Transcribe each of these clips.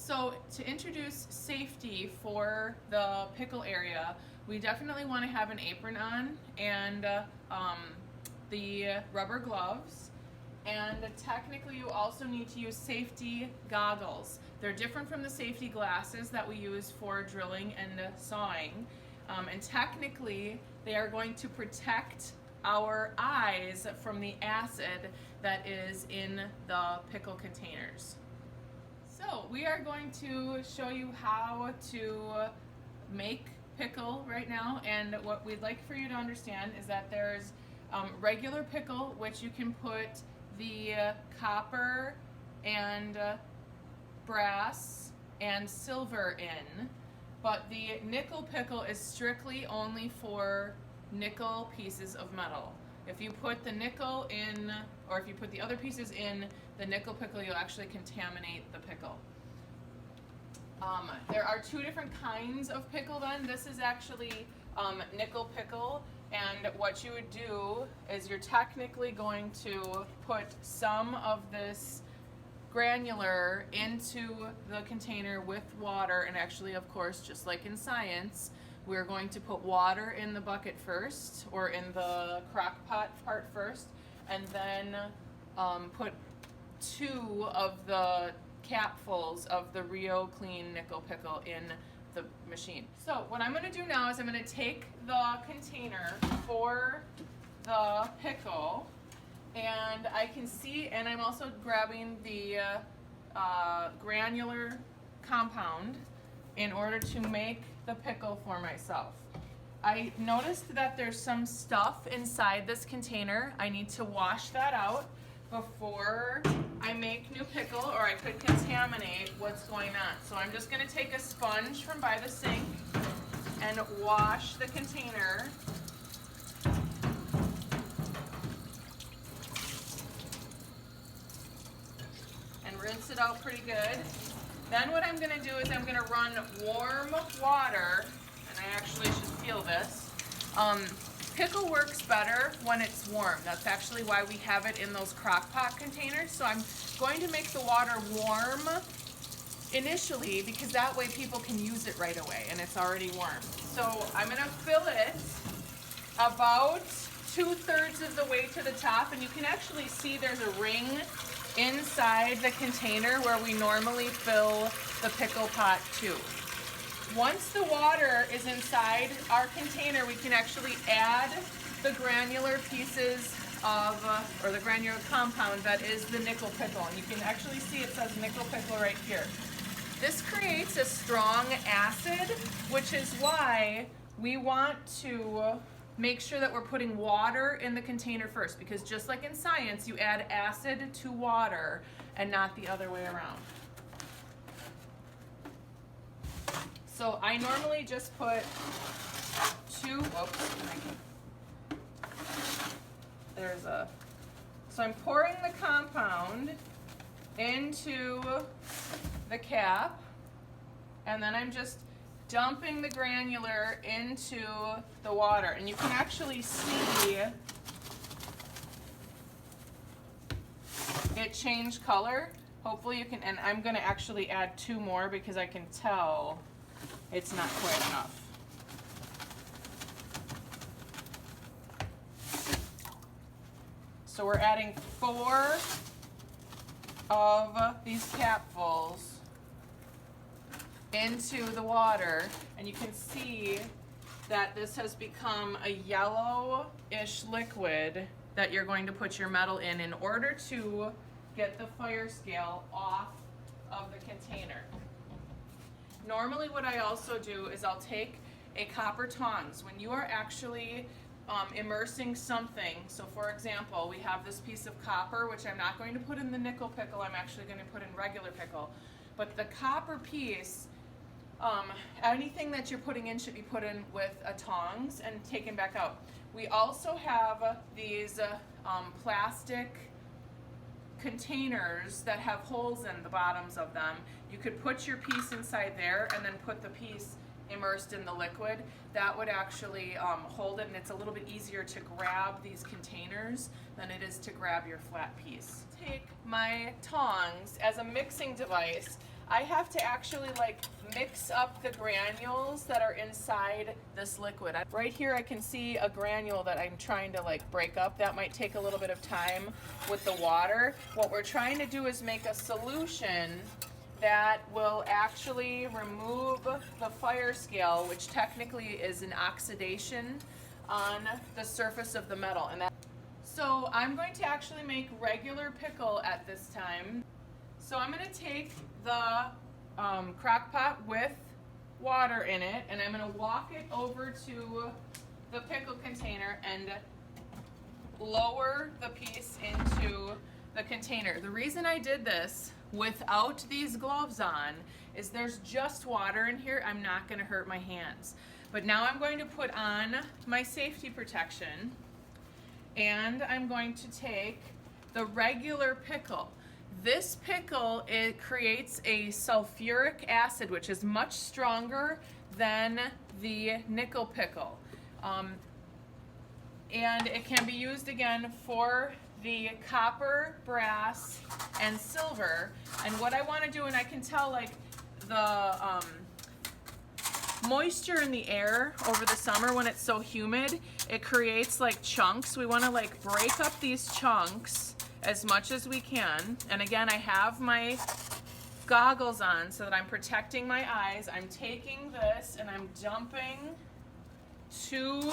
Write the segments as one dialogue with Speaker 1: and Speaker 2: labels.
Speaker 1: So to introduce safety for the pickle area, we definitely want to have an apron on and the rubber gloves. And technically you also need to use safety goggles. They're different from the safety glasses that we use for drilling and sawing. And technically they are going to protect our eyes from the acid that is in the pickle containers. So we are going to show you how to make pickle right now, and what we'd like for you to understand is that there's regular pickle, which you can put the copper and brass and silver in, but the nickel pickle is strictly only for nickel pieces of metal. If you put the nickel in, or if you put the other pieces in the nickel pickle, you'll actually contaminate the pickle. There are two different kinds of pickle then. This is actually nickel pickle, and what you would do is you're technically going to put some of this granular into the container with water, and actually, of course, just like in science, we're going to put water in the bucket first, or in the crock pot part first, and then put 2 of the capfuls of the Rio Clean Nickel Pickle in the machine. So what I'm going to do now is I'm going to take the container for the pickle, and I can see, and I'm also grabbing the granular compound in order to make the pickle for myself. I noticed that there's some stuff inside this container. I need to wash that out before I make new pickle, or I could contaminate what's going on. So I'm just going to take a sponge from by the sink and wash the container. And rinse it out pretty good. Then what I'm going to do is I'm going to run warm water, and I actually should feel this. Pickle works better when it's warm. That's actually why we have it in those crock pot containers. So I'm going to make the water warm initially, because that way people can use it right away and it's already warm. So I'm going to fill it about 2/3 of the way to the top, and you can actually see there's a ring inside the container where we normally fill the pickle pot to. Once the water is inside our container, we can actually add the granular pieces of, or the granular compound that is the nickel pickle. And you can actually see it says nickel pickle right here. This creates a strong acid, which is why we want to make sure that we're putting water in the container first, because just like in science, you add acid to water and not the other way around. So I normally just put 2, so I'm pouring the compound into the cap, and then I'm just dumping the granular into the water. And you can actually see it change color. Hopefully you can, and I'm gonna actually add 2 more because I can tell it's not quite enough. So we're adding 4 of these capfuls into the water, and you can see that this has become a yellowish liquid that you're going to put your metal in order to get the fire scale off of the container. Normally what I also do is I'll take a copper tongs. When you are actually immersing something, so for example, we have this piece of copper, which I'm not going to put in the nickel pickle, I'm actually going to put in regular pickle. But the copper piece, anything that you're putting in should be put in with a tongs and taken back out. We also have these plastic containers that have holes in the bottoms of them. You could put your piece inside there and then put the piece immersed in the liquid. That would actually hold it, and it's a little bit easier to grab these containers than it is to grab your flat piece. Take my tongs as a mixing device. I have to actually like mix up the granules that are inside this liquid. Right here I can see a granule that I'm trying to like break up. That might take a little bit of time with the water. What we're trying to do is make a solution that will actually remove the fire scale, which technically is an oxidation on the surface of the metal. So I'm going to actually make regular pickle at this time. So I'm going to take the crock pot with water in it, and I'm going to walk it over to the pickle container and lower the piece into the container. The reason I did this without these gloves on is there's just water in here. I'm not going to hurt my hands. But now I'm going to put on my safety protection, and I'm going to take the regular pickle. This pickle, it creates a sulfuric acid, which is much stronger than the nickel pickle. And it can be used again for the copper, brass, and silver. And what I want to do, and I can tell like the moisture in the air over the summer when it's so humid, it creates like chunks. We want to like break up these chunks as much as we can. And again, I have my goggles on so that I'm protecting my eyes. I'm taking this and I'm dumping 2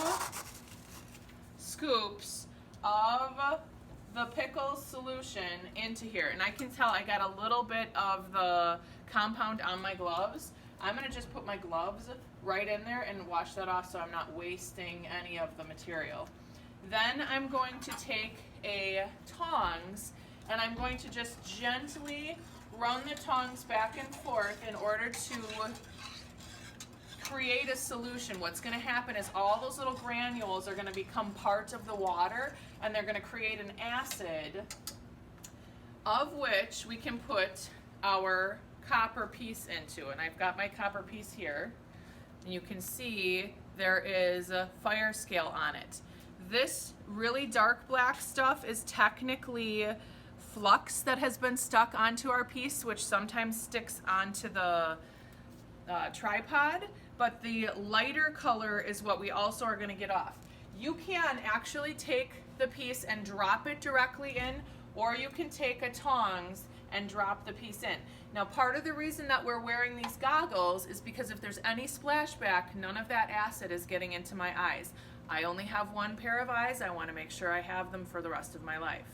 Speaker 1: scoops of the pickle solution into here. And I can tell I got a little bit of the compound on my gloves. I'm gonna just put my gloves right in there and wash that off so I'm not wasting any of the material. Then I'm going to take a tongs and I'm going to just gently run the tongs back and forth in order to create a solution. What's going to happen is all those little granules are going to become part of the water, and they're going to create an acid of which we can put our copper piece into. And I've got my copper piece here, and you can see there is a fire scale on it. This really dark black stuff is technically flux that has been stuck onto our piece, which sometimes sticks onto the tripod, but the lighter color is what we also are going to get off. You can actually take the piece and drop it directly in, or you can take a tongs and drop the piece in. Now, part of the reason that we're wearing these goggles is because if there's any splashback, none of that acid is getting into my eyes. I only have one pair of eyes. I want to make sure I have them for the rest of my life.